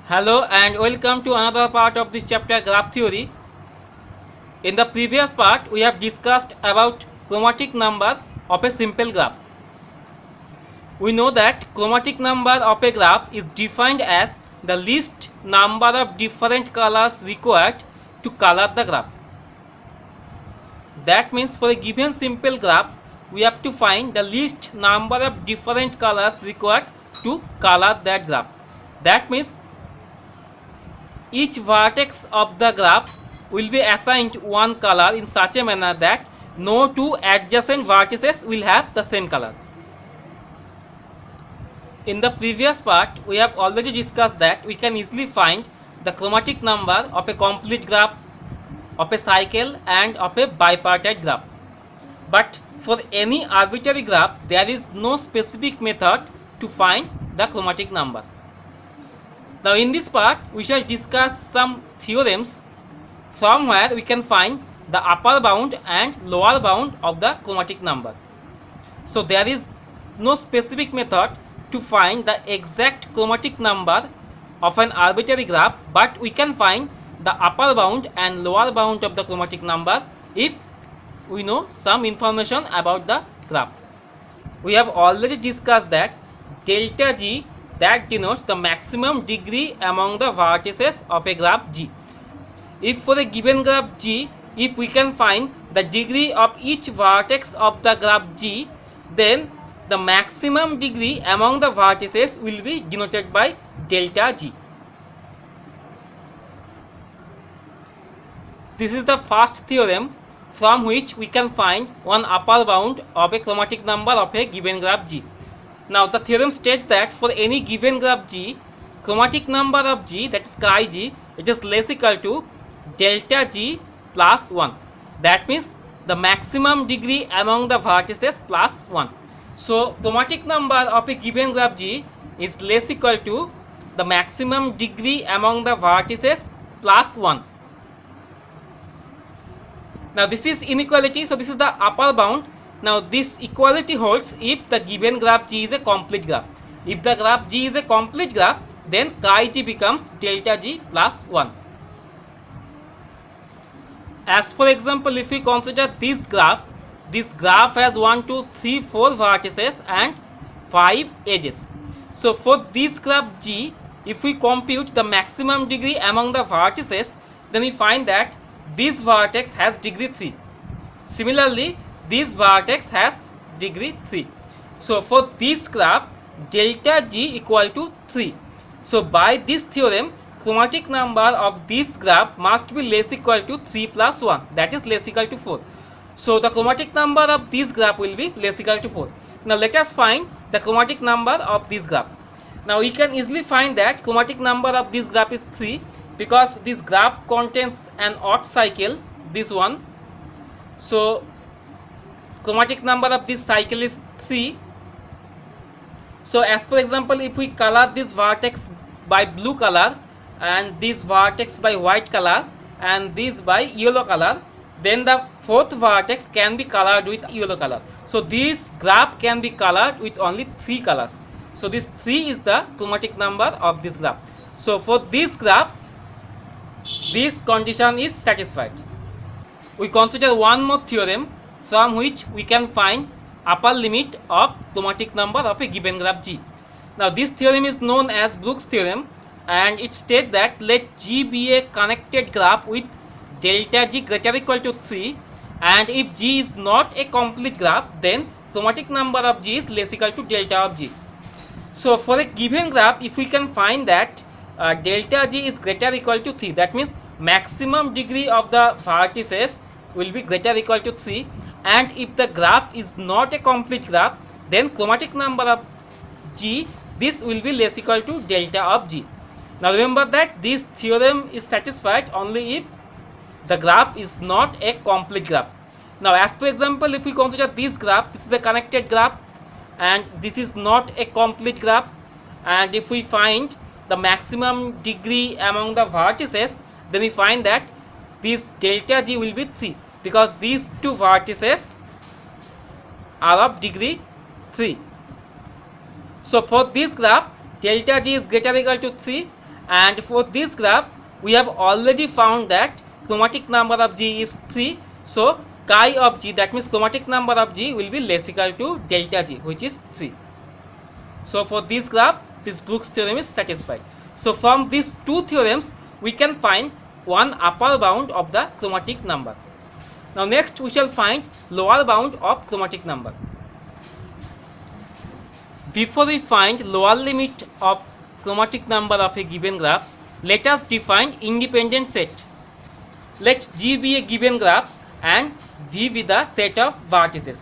Hello and welcome to another part of this chapter, graph theory. In the previous part we have discussed about chromatic number of a simple graph. We know that chromatic number of a graph is defined as the least number of different colors required to color the graph. That means for a given simple graph we have to find the least number of different colors required to color that graph. That means each vertex of the graph will be assigned one color in such a manner that no two adjacent vertices will have the same color. In the previous part, we have already discussed that we can easily find the chromatic number of a complete graph, of a cycle and of a bipartite graph. But for any arbitrary graph, there is no specific method to find the chromatic number. Now in this part, we shall discuss some theorems from where we can find the upper bound and lower bound of the chromatic number. So there is no specific method to find the exact chromatic number of an arbitrary graph, but we can find the upper bound and lower bound of the chromatic number if we know some information about the graph. We have already discussed that delta G, that denotes the maximum degree among the vertices of a graph G. If for a given graph G, if we can find the degree of each vertex of the graph G, then the maximum degree among the vertices will be denoted by delta G. This is the first theorem from which we can find one upper bound of a chromatic number of a given graph G. Now the theorem states that for any given graph G, chromatic number of G, that is chi G, it is less equal to delta G plus 1. That means the maximum degree among the vertices plus 1. So chromatic number of a given graph G is less equal to the maximum degree among the vertices plus 1. Now this is inequality, so this is the upper bound. Now this equality holds if the given graph G is a complete graph. If the graph G is a complete graph, then chi G becomes delta G plus 1. As for example, if we consider this graph has 1, 2, 3, 4 vertices and 5 edges. So for this graph G, if we compute the maximum degree among the vertices, then we find that this vertex has degree 3. Similarly, this vertex has degree 3. So for this graph, delta G equal to 3. So by this theorem, chromatic number of this graph must be less equal to 3 plus 1, that is less equal to 4. So the chromatic number of this graph will be less equal to 4. Now let us find the chromatic number of this graph. Now we can easily find that chromatic number of this graph is 3 because this graph contains an odd cycle, this one. So chromatic number of this cycle is 3. So as for example, if we color this vertex by blue color and this vertex by white color and this by yellow color, then the fourth vertex can be colored with yellow color. So this graph can be colored with only 3 colors. So this 3 is the chromatic number of this graph. So for this graph, this condition is satisfied. We consider one more theorem from which we can find upper limit of chromatic number of a given graph G. Now this theorem is known as Brooks theorem, and it states that let G be a connected graph with delta G greater or equal to 3, and if G is not a complete graph, then chromatic number of G is less equal to delta of G. So for a given graph, if we can find that delta G is greater or equal to 3, that means maximum degree of the vertices will be greater or equal to 3, and if the graph is not a complete graph, then chromatic number of G, this will be less equal to delta of G. Now remember that this theorem is satisfied only if the graph is not a complete graph. Now as for example, if we consider this graph, this is a connected graph and this is not a complete graph, and if we find the maximum degree among the vertices, then we find that this delta G will be 3 because these two vertices are of degree 3. So for this graph, delta G is greater or equal to 3, and for this graph we have already found that chromatic number of G is 3. So chi of G, that means chromatic number of G, will be less equal to delta G, which is 3. So for this graph, this Brooks theorem is satisfied. So from these two theorems we can find one upper bound of the chromatic number. Now next we shall find lower bound of chromatic number. Before we find lower limit of chromatic number of a given graph, let us define independent set. Let G be a given graph and V be the set of vertices.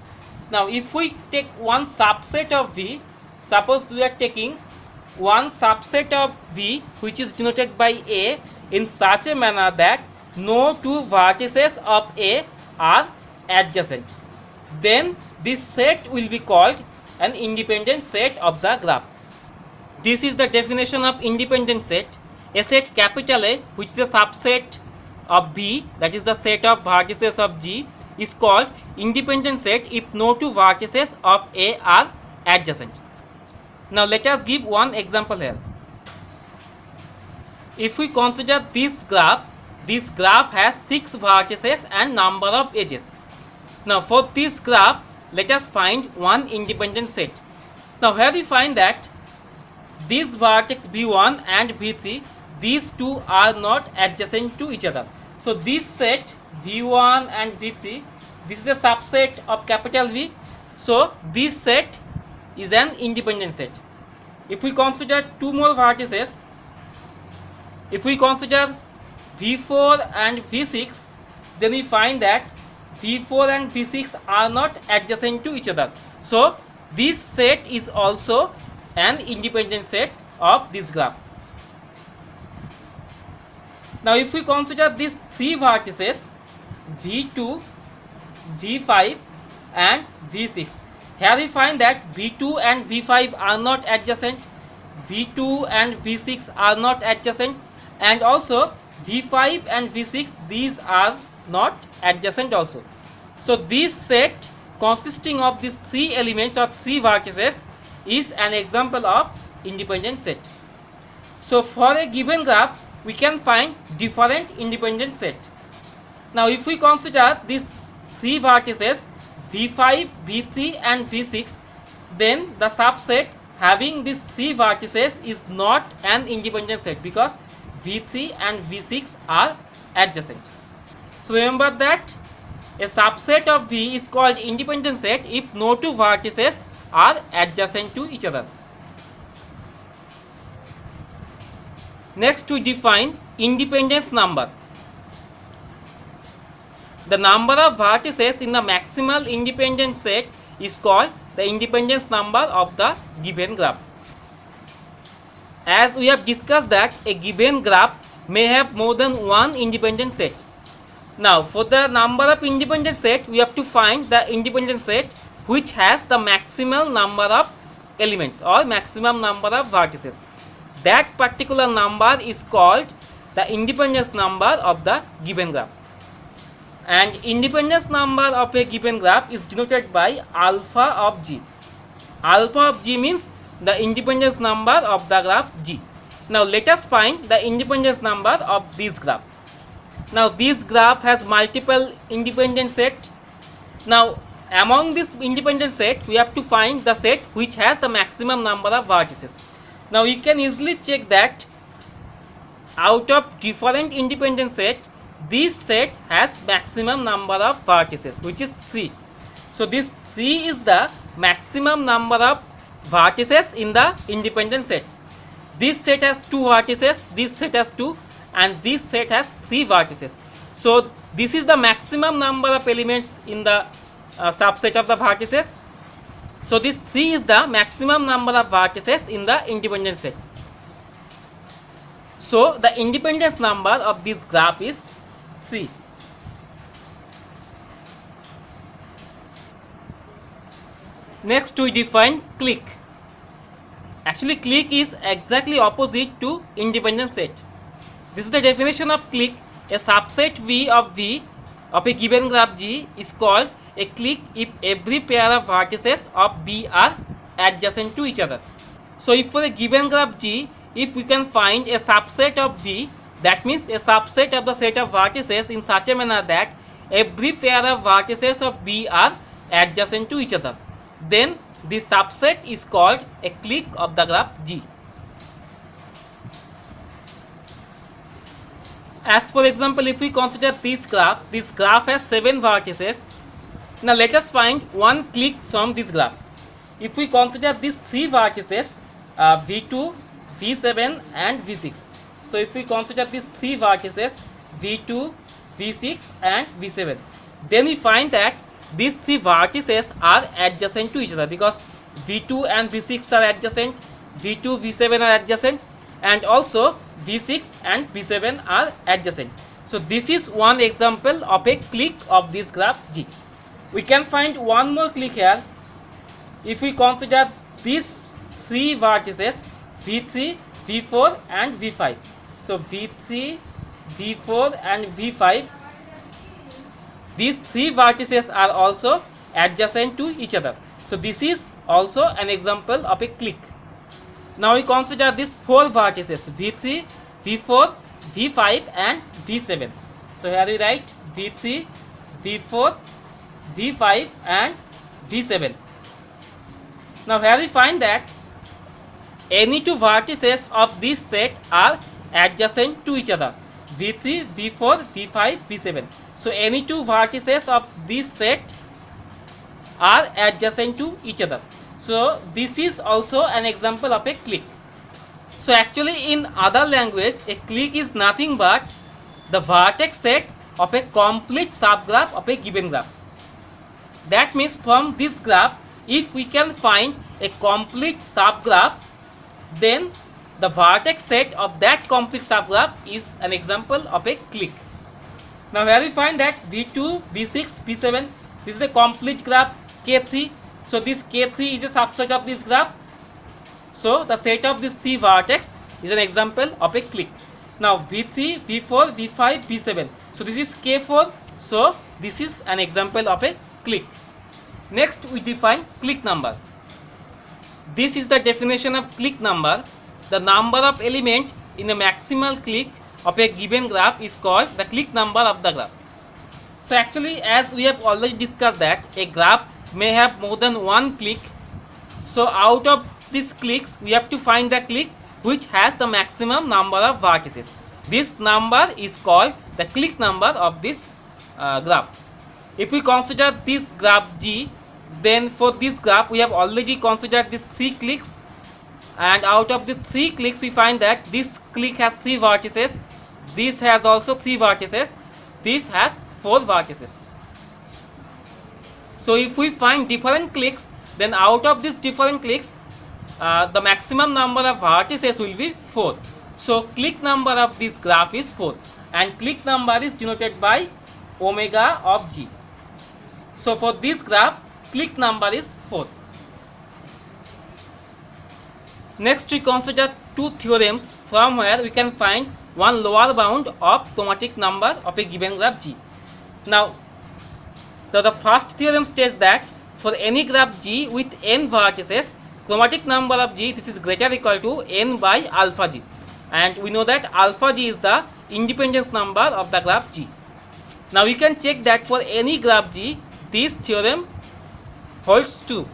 Now if we take one subset of V, suppose we are taking one subset of V which is denoted by A in such a manner that no two vertices of A are adjacent, then this set will be called an independent set of the graph. This is the definition of independent set. A set capital A, which is a subset of B, that is the set of vertices of G, is called independent set if no two vertices of A are adjacent. Now let us give one example here. If we consider this graph has 6 vertices and number of edges. Now for this graph, let us find one independent set. Now here we find that this vertex V1 and V3, these two are not adjacent to each other. So this set V1 and V3, this is a subset of capital V. So this set is an independent set. If we consider two more vertices, if we consider V4 and V6, then we find that V4 and V6 are not adjacent to each other. So this set is also an independent set of this graph. Now if we consider these three vertices V2, V5 and V6, here we find that V2 and V5 are not adjacent, V2 and V6 are not adjacent, and also V5 and V6, these are not adjacent also. So this set consisting of these three elements or three vertices is an example of independent set. So for a given graph we can find different independent set. Now if we consider these three vertices V5, V3 and V6, then the subset having these three vertices is not an independent set because V3 and V6 are adjacent. So remember that a subset of V is called independent set if no two vertices are adjacent to each other. Next we define independence number. The number of vertices in the maximal independent set is called the independence number of the given graph. As we have discussed that a given graph may have more than one independent set. Now for the number of independent set, we have to find the independent set which has the maximal number of elements or maximum number of vertices. That particular number is called the independence number of the given graph. And independence number of a given graph is denoted by alpha of G. Alpha of G means the independence number of the graph G. Now let us find the independence number of this graph. Now this graph has multiple independent set. Now among this independent set we have to find the set which has the maximum number of vertices. Now you can easily check that out of different independent set, this set has maximum number of vertices, which is 3. So this 3 is the maximum number of vertices in the independent set. This set has 2 vertices, this set has 2, and this set has 3 vertices. So this is the maximum number of elements in the subset of the vertices. So this 3 is the maximum number of vertices in the independent set. So the independence number of this graph is 3. Next we define clique. Actually clique is exactly opposite to independent set. This is the definition of clique. A subset V of a given graph G is called a clique if every pair of vertices of B are adjacent to each other. So if for a given graph G, if we can find a subset of V, that means a subset of the set of vertices in such a manner that every pair of vertices of V are adjacent to each other, then this subset is called a clique of the graph G. As for example, if we consider this graph has 7 vertices. Now let us find one clique from this graph. If we consider these 3 vertices, V2, V7 and V6. So if we consider these 3 vertices, V2, V6 and V7, then we find that these 3 vertices are adjacent to each other, because V2 and V6 are adjacent, V2, V7 are adjacent, and also V6 and V7 are adjacent. So this is one example of a clique of this graph G. We can find one more clique here. If we consider these 3 vertices, V3, V4 and V5. So V3, V4 and V5, these 3 vertices are also adjacent to each other. So this is also an example of a clique. Now we consider these 4 vertices, V3, V4, V5 and V7. So here we write V3, V4, V5 and V7. Now here we find that any 2 vertices of this set are adjacent to each other, V3, V4, V5, V7. So any 2 vertices of this set are adjacent to each other. So this is also an example of a clique. So actually in other language, a clique is nothing but the vertex set of a complete subgraph of a given graph. That means from this graph, if we can find a complete subgraph, then the vertex set of that complete subgraph is an example of a clique. Now here we find that V2, V6, V7, this is a complete graph K3. So this K3 is a subset of this graph. So the set of these 3 vertex is an example of a clique. Now V3, V4, V5, V7. So this is K4. So this is an example of a clique. Next we define clique number. This is the definition of clique number. The number of elements in a maximal clique of a given graph is called the clique number of the graph. So actually, as we have already discussed that a graph may have more than one clique. So out of these cliques, we have to find the clique which has the maximum number of vertices. This number is called the clique number of this graph. If we consider this graph G, then for this graph we have already considered these 3 cliques, and out of these 3 cliques we find that this clique has 3 vertices, this has also 3 vertices, this has 4 vertices. So if we find different cliques, then out of these different cliques the maximum number of vertices will be 4. So clique number of this graph is 4, and clique number is denoted by omega of G. So for this graph, clique number is 4. Next we consider 2 theorems from where we can find one lower bound of chromatic number of a given graph G. Now the first theorem states that for any graph G with n vertices, chromatic number of G, this is greater or equal to n by alpha G, and we know that alpha G is the independence number of the graph G. Now we can check that for any graph G, this theorem holds true.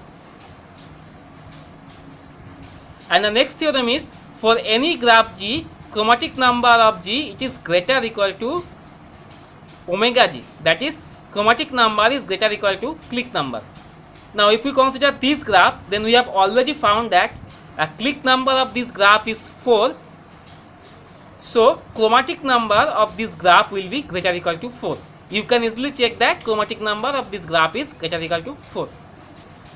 And the next theorem is for any graph G, chromatic number of G, it is greater or equal to omega G, that is chromatic number is greater or equal to clique number. Now if we consider this graph, then we have already found that a clique number of this graph is 4. So chromatic number of this graph will be greater or equal to 4. You can easily check that chromatic number of this graph is greater or equal to 4.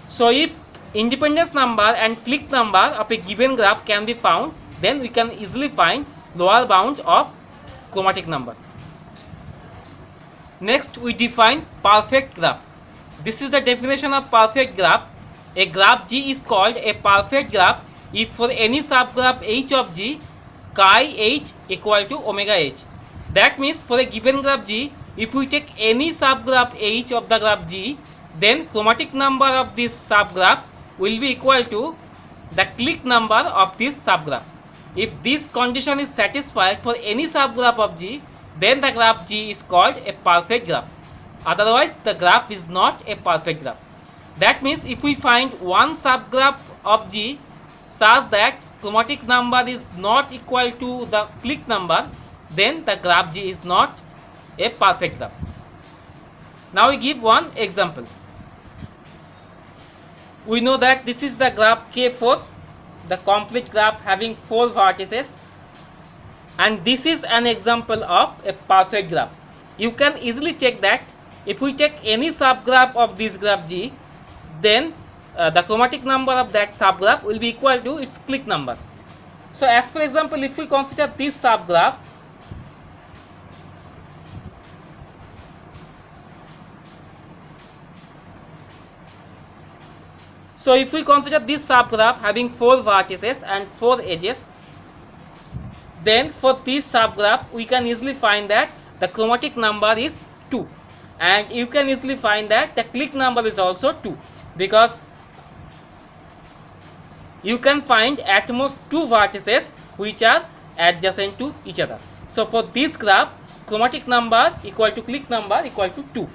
So if independence number and clique number of a given graph can be found, then we can easily find lower bound of chromatic number. Next we define perfect graph. This is the definition of perfect graph. A graph G is called a perfect graph if for any subgraph H of G, chi H equal to omega H. That means for a given graph G, if we take any subgraph H of the graph G, then chromatic number of this subgraph will be equal to the clique number of this subgraph. If this condition is satisfied for any subgraph of G, then the graph G is called a perfect graph. Otherwise, the graph is not a perfect graph. That means if we find one subgraph of G such that chromatic number is not equal to the clique number, then the graph G is not a perfect graph. Now we give one example. We know that this is the graph K4, the complete graph having 4 vertices, and this is an example of a perfect graph. You can easily check that if we take any subgraph of this graph G, then the chromatic number of that subgraph will be equal to its clique number. So as for example, if we consider this subgraph, so if we consider this subgraph having 4 vertices and 4 edges, then for this subgraph we can easily find that the chromatic number is 2, and you can easily find that the clique number is also 2, because you can find at most 2 vertices which are adjacent to each other. So for this graph, chromatic number equal to clique number equal to 2.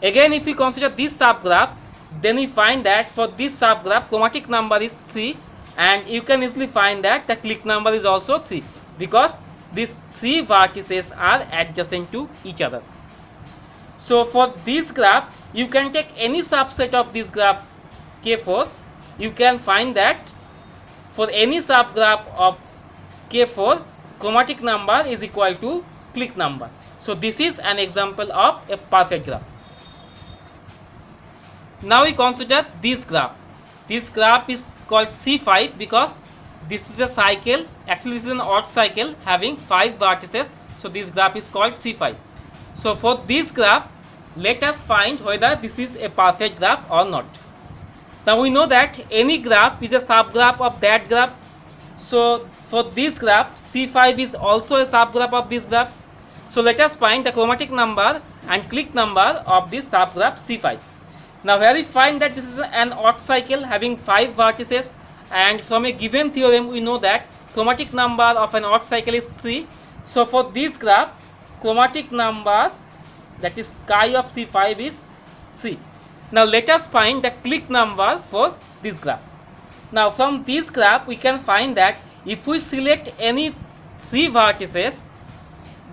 Again, if we consider this subgraph, then we find that for this subgraph chromatic number is 3, and you can easily find that the clique number is also 3, because these 3 vertices are adjacent to each other. So for this graph, you can take any subset of this graph K4. You can find that for any subgraph of K4, chromatic number is equal to clique number. So this is an example of a perfect graph. Now we consider this graph. This graph is called C5 because this is a cycle. Actually, this is an odd cycle having 5 vertices. So this graph is called C5. So for this graph, let us find whether this is a perfect graph or not. Now we know that any graph is a subgraph of that graph. So for this graph, C5 is also a subgraph of this graph. So let us find the chromatic number and clique number of this subgraph C5. Now here we find that this is an odd cycle having 5 vertices, and from a given theorem we know that chromatic number of an odd cycle is 3. So for this graph, chromatic number, that is chi of C5, is 3. Now let us find the clique number for this graph. Now from this graph we can find that if we select any 3 vertices,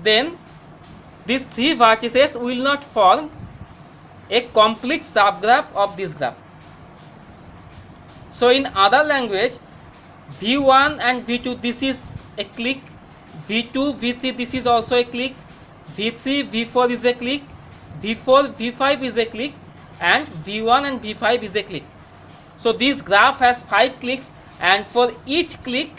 then these 3 vertices will not form a complete subgraph of this graph. So in other language, V1 and V2, this is a clique, V2, V3, this is also a clique, V3, V4 is a clique, V4, V5 is a clique, and V1 and V5 is a clique. So this graph has 5 cliques, and for each clique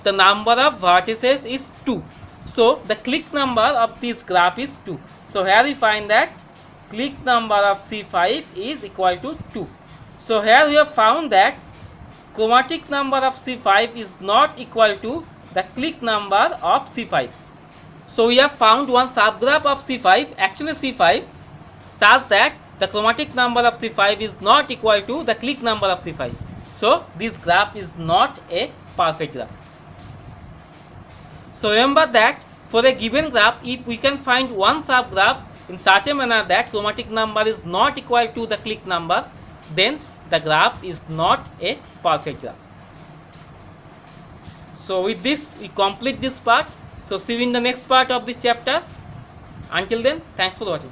the number of vertices is 2. So the clique number of this graph is 2. So here we find that clique number of C5 is equal to 2. So here we have found that chromatic number of C5 is not equal to the clique number of C5. So we have found one subgraph of C5, actually C5, such that the chromatic number of C5 is not equal to the clique number of C5. So this graph is not a perfect graph. So remember that for a given graph, if we can find one subgraph in such a manner that chromatic number is not equal to the clique number, then the graph is not a perfect graph. So with this we complete this part. So see you in the next part of this chapter. Until then, thanks for watching.